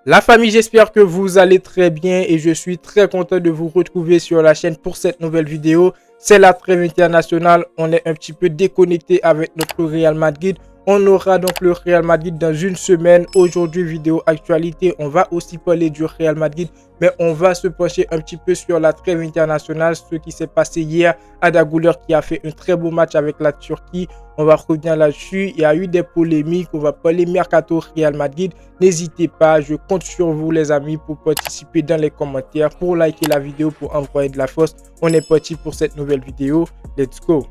La famille, j'espère que vous allez très bien et je suis très content de vous retrouver sur la chaîne pour cette nouvelle vidéo. C'est la trêve internationale, on est un petit peu déconnecté avec notre Real Madrid. On aura donc le Real Madrid dans une semaine. Aujourd'hui, vidéo actualité, on va aussi parler du Real Madrid, mais on va se pencher un petit peu sur la trêve internationale, ce qui s'est passé hier. Arda Güler qui a fait un très beau match avec la Turquie. On va revenir là-dessus. Il y a eu des polémiques. On va parler mercato Real Madrid. N'hésitez pas, je compte sur vous les amis pour participer dans les commentaires, pour liker la vidéo, pour envoyer de la force. On est parti pour cette nouvelle vidéo. Let's go!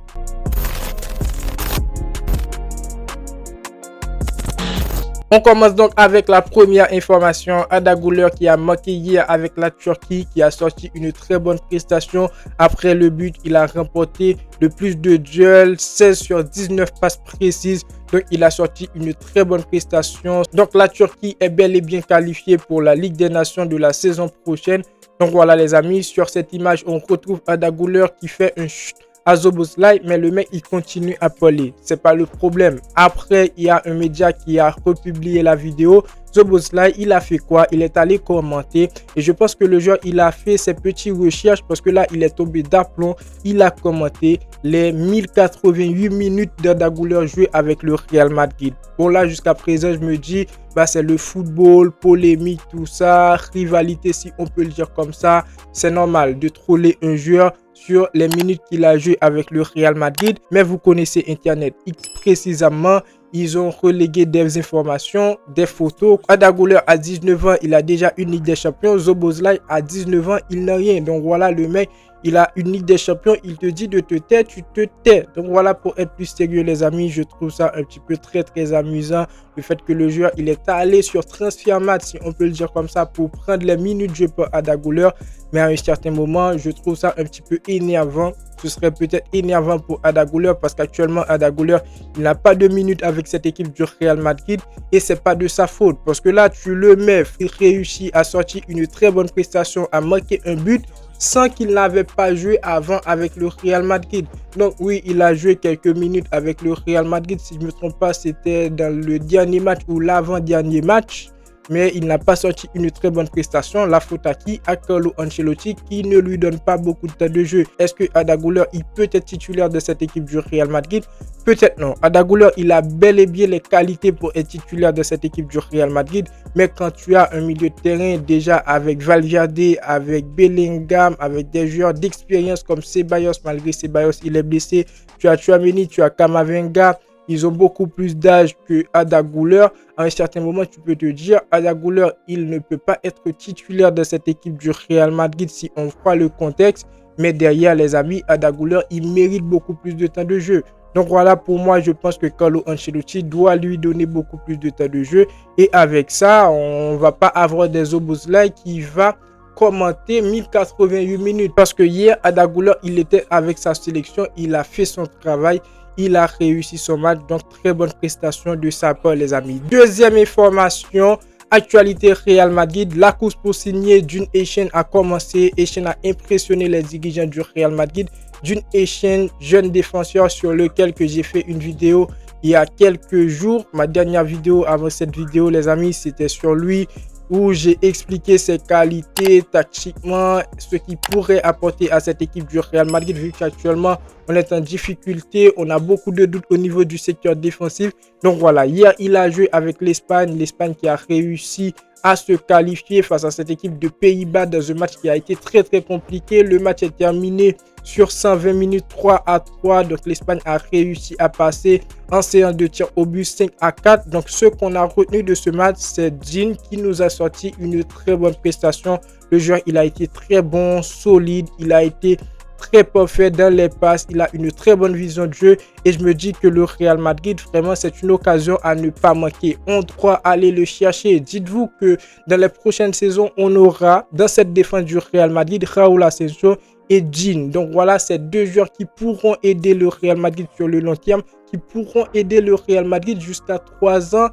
On commence donc avec la première information. Arda Güler qui a marqué hier avec la Turquie, qui a sorti une très bonne prestation. Après le but, il a remporté le plus de duels, 16 sur 19 passes précises. Donc, il a sorti une très bonne prestation. Donc, la Turquie est bel et bien qualifiée pour la Ligue des Nations de la saison prochaine. Donc, voilà les amis, sur cette image, on retrouve Arda Güler qui fait un chut à Szoboszlai, mais le mec il continue à parler, c'est pas le problème. Après, il y a un média qui a republié la vidéo. Szoboszlai, il a fait quoi? Il est allé commenter et je pense que le joueur il a fait ses petites recherches parce que là il est tombé d'aplomb. Il a commenté les 1088 minutes d'Arda Güler joué avec le Real Madrid. Bon là jusqu'à présent je me dis bah c'est le football, polémique, tout ça, rivalité si on peut le dire comme ça. C'est normal de troller un joueur sur les minutes qu'il a joué avec le Real Madrid, mais vous connaissez Internet. Précisément, ils ont relégué des informations, des photos. Arda Güler à 19 ans, il a déjà une Ligue des Champions. Szoboszlai à 19 ans, il n'a rien. Donc voilà, le mec, il a une Ligue des Champions, il te dit de te taire, tu te tais. Donc voilà, pour être plus sérieux les amis, je trouve ça un petit peu très amusant. Le fait que le joueur, il est allé sur Transfermarkt, si on peut le dire comme ça, pour prendre les minutes de jeu pour Arda Güler. Mais à un certain moment, je trouve ça un petit peu énervant. Ce serait peut-être énervant pour Arda Güler parce qu'actuellement, Arda Güler, il n'a pas de minutes avec cette équipe du Real Madrid et c'est pas de sa faute. Parce que là, tu le mets, il réussit à sortir une très bonne prestation, à marquer un but sans qu'il n'avait pas joué avant avec le Real Madrid. Donc oui, il a joué quelques minutes avec le Real Madrid. Si je ne me trompe pas, c'était dans le dernier match ou l'avant-dernier match. Mais il n'a pas sorti une très bonne prestation. La faute à qui? À Carlo Ancelotti qui ne lui donne pas beaucoup de temps de jeu. Est-ce que Arda Güler il peut être titulaire de cette équipe du Real Madrid? Peut-être non. Arda Güler il a bel et bien les qualités pour être titulaire de cette équipe du Real Madrid. Mais quand tu as un milieu de terrain déjà avec Valverde, avec Bellingham, avec des joueurs d'expérience comme Ceballos, malgré Ceballos il est blessé. Tu as Tchouaméni, tu as Camavinga. Ils ont beaucoup plus d'âge que Arda Güler. À un certain moment, tu peux te dire, Arda Güler, il ne peut pas être titulaire de cette équipe du Real Madrid si on voit le contexte. Mais derrière, les amis, Arda Güler, il mérite beaucoup plus de temps de jeu. Donc voilà, pour moi, je pense que Carlo Ancelotti doit lui donner beaucoup plus de temps de jeu. Et avec ça, on ne va pas avoir des Szoboszlai qui va commenter 1088 minutes. Parce que hier, Arda Güler, il était avec sa sélection, il a fait son travail. Il a réussi son match, donc très bonne prestation de sa part les amis. Deuxième information, actualité Real Madrid, la course pour signer Jun Hechen a commencé. Hechen a impressionné les dirigeants du Real Madrid. Jun Hechen, jeune défenseur sur lequel que j'ai fait une vidéo il y a quelques jours. Ma dernière vidéo avant cette vidéo les amis, c'était sur lui, où j'ai expliqué ses qualités tactiquement, ce qu'il pourrait apporter à cette équipe du Real Madrid vu qu'actuellement on est en difficulté, on a beaucoup de doutes au niveau du secteur défensif. Donc voilà, hier il a joué avec l'Espagne qui a réussi à se qualifier face à cette équipe de Pays-Bas dans un match qui a été très compliqué. Le match est terminé sur 120 minutes 3-3. Donc l'Espagne a réussi à passer en séance de tir au but 5-4. Donc ce qu'on a retenu de ce match, c'est Jin qui nous a sorti une très bonne prestation. Le joueur, il a été très bon, solide, il a été très parfait dans les passes, il a une très bonne vision de jeu et je me dis que le Real Madrid vraiment c'est une occasion à ne pas manquer. On doit aller le chercher. Dites-vous que dans les prochaines saisons on aura dans cette défense du Real Madrid Raúl Asensio et Jin. Donc voilà, c'est deux joueurs qui pourront aider le Real Madrid sur le long terme, qui pourront aider le Real Madrid jusqu'à 3 ans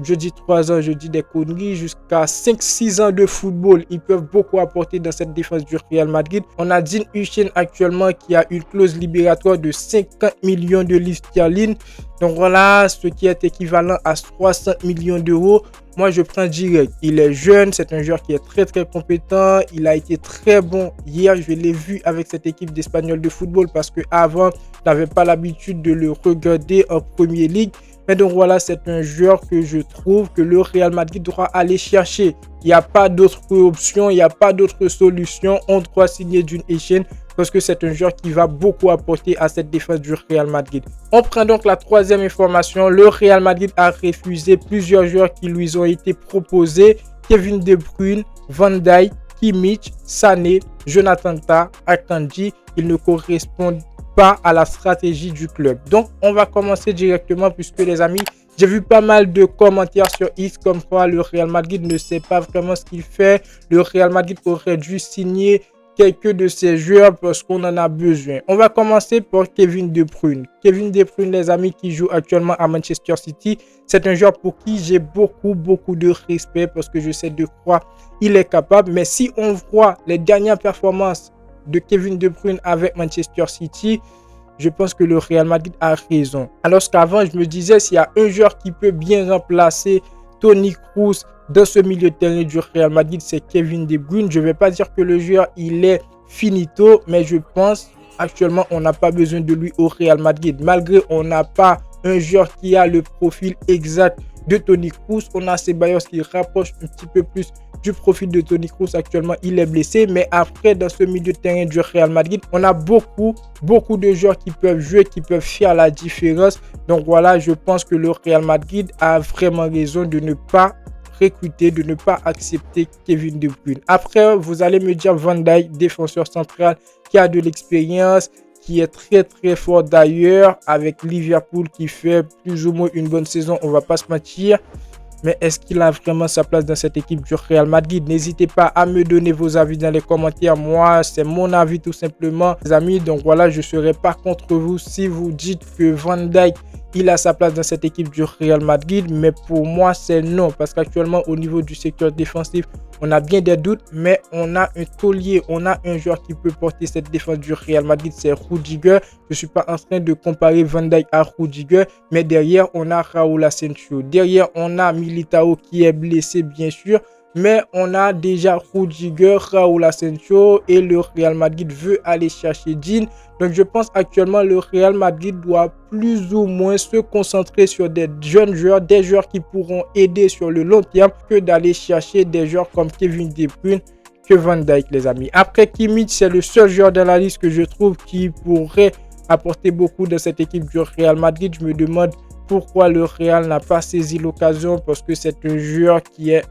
je dis 3 ans, je dis des conneries, jusqu'à 5-6 ans de football, ils peuvent beaucoup apporter dans cette défense du Real Madrid. On a Dean Huijsen actuellement qui a une clause libératoire de 50 millions de livres sterling. Donc voilà, ce qui est équivalent à 60 millions d'euros. Moi, je prends direct. Il est jeune, c'est un joueur qui est très très compétent. Il a été très bon hier. Je l'ai vu avec cette équipe d'Espagnols de football parce que avant, je n'avais pas l'habitude de le regarder en Premier League. Mais donc voilà, c'est un joueur que je trouve que le Real Madrid doit aller chercher. Il n'y a pas d'autre option, il n'y a pas d'autre solution. On doit signer Dean Huijsen parce que c'est un joueur qui va beaucoup apporter à cette défense du Real Madrid. On prend donc la troisième information. Le Real Madrid a refusé plusieurs joueurs qui lui ont été proposés. Kevin De Bruyne, Van Dijk, Kimmich, Sané, Jonathan Tah, Akanji. Ils ne correspondent pas à la stratégie du club. Donc, on va commencer directement puisque les amis, j'ai vu pas mal de commentaires sur X comme quoi le Real Madrid ne sait pas vraiment ce qu'il fait. Le Real Madrid aurait dû signer quelques de ces joueurs parce qu'on en a besoin. On va commencer par Kevin De Bruyne. Kevin De Bruyne, les amis, qui joue actuellement à Manchester City. C'est un joueur pour qui j'ai beaucoup de respect parce que je sais de quoi il est capable. Mais si on voit les dernières performances de Kevin De Bruyne avec Manchester City, je pense que le Real Madrid a raison. Alors qu'avant, je me disais, s'il y a un joueur qui peut bien remplacer Toni Kroos dans ce milieu de terrain du Real Madrid, c'est Kevin De Bruyne. Je ne vais pas dire que le joueur, il est finito, mais je pense actuellement, on n'a pas besoin de lui au Real Madrid. Malgré on n'a pas un joueur qui a le profil exact de Toni Kroos, on a Ceballos qui rapproche un petit peu plus du profil de Toni Kroos. Actuellement, il est blessé, mais après, dans ce milieu de terrain du Real Madrid, on a beaucoup de joueurs qui peuvent jouer, qui peuvent faire la différence. Donc voilà, je pense que le Real Madrid a vraiment raison de ne pas recruter, de ne pas accepter Kevin De Bruyne. Après, vous allez me dire Van Dijk, défenseur central qui a de l'expérience, qui est très fort d'ailleurs, avec Liverpool qui fait plus ou moins une bonne saison, on va pas se mentir. Mais est-ce qu'il a vraiment sa place dans cette équipe du Real Madrid? N'hésitez pas à me donner vos avis dans les commentaires. Moi, c'est mon avis tout simplement, les amis. Donc voilà, je ne serai pas contre vous si vous dites que Van Dijk, il a sa place dans cette équipe du Real Madrid. Mais pour moi, c'est non. Parce qu'actuellement, au niveau du secteur défensif, on a bien des doutes. Mais on a un taulier, on a un joueur qui peut porter cette défense du Real Madrid. C'est Rudiger. Je ne suis pas en train de comparer Van Dijk à Rudiger. Mais derrière, on a Raúl Asensio. Derrière, on a Militao qui est blessé, bien sûr. Mais on a déjà Rudiger, Raúl Asensio et le Real Madrid veut aller chercher Dean. Donc je pense actuellement le Real Madrid doit plus ou moins se concentrer sur des jeunes joueurs, des joueurs qui pourront aider sur le long terme que d'aller chercher des joueurs comme Kevin De Bruyne, que Van Dijk, les amis. Après, Kimmich, c'est le seul joueur dans la liste que je trouve qui pourrait apporter beaucoup dans cette équipe du Real Madrid. Je me demande pourquoi le Real n'a pas saisi l'occasion parce que c'est un joueur qui est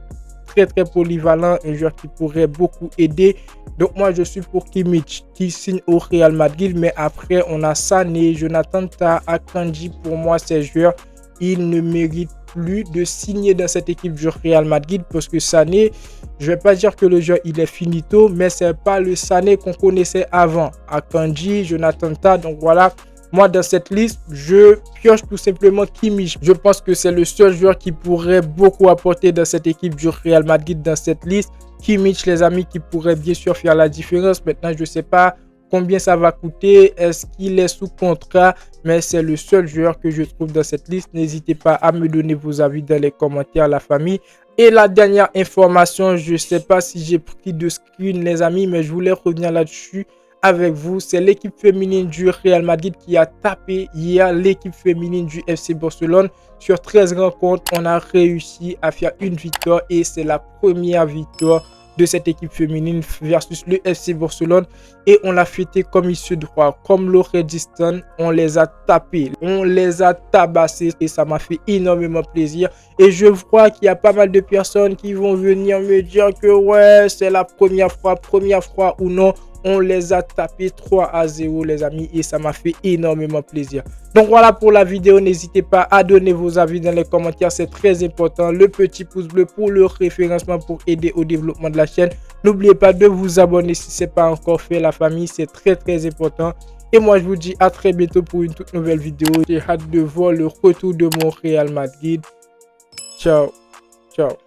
très polyvalent, un joueur qui pourrait beaucoup aider. Donc moi je suis pour Kimmich qui signe au Real Madrid. Mais après on a Sané, Jonathan Tah, Akanji. Pour moi ces joueurs, ils ne méritent plus de signer dans cette équipe du Real Madrid parce que Sané, je vais pas dire que le joueur il est finito, mais c'est pas le Sané qu'on connaissait avant. Akanji, Jonathan Tah, donc voilà. Moi, dans cette liste, je pioche tout simplement Kimmich. Je pense que c'est le seul joueur qui pourrait beaucoup apporter dans cette équipe du Real Madrid dans cette liste. Kimmich, les amis, qui pourrait bien sûr faire la différence. Maintenant, je ne sais pas combien ça va coûter. Est-ce qu'il est sous contrat? Mais c'est le seul joueur que je trouve dans cette liste. N'hésitez pas à me donner vos avis dans les commentaires, la famille. Et la dernière information, je ne sais pas si j'ai pris de screen, les amis, mais je voulais revenir là-dessus avec vous. C'est l'équipe féminine du Real Madrid qui a tapé hier l'équipe féminine du FC Barcelone. Sur 13 rencontres, on a réussi à faire une victoire et c'est la première victoire de cette équipe féminine versus le FC Barcelone. Et on l'a fêté comme il se doit, comme l'aurait dit Stan. On les a tapés, on les a tabassés et ça m'a fait énormément plaisir. Et je vois qu'il y a pas mal de personnes qui vont venir me dire que ouais, c'est la première fois ou non. On les a tapés 3-0 les amis et ça m'a fait énormément plaisir. Donc voilà pour la vidéo. N'hésitez pas à donner vos avis dans les commentaires. C'est très important. Le petit pouce bleu pour le référencement pour aider au développement de la chaîne. N'oubliez pas de vous abonner si ce n'est pas encore fait la famille. C'est très important. Et moi je vous dis à très bientôt pour une toute nouvelle vidéo. J'ai hâte de voir le retour de mon Real Madrid. Ciao. Ciao.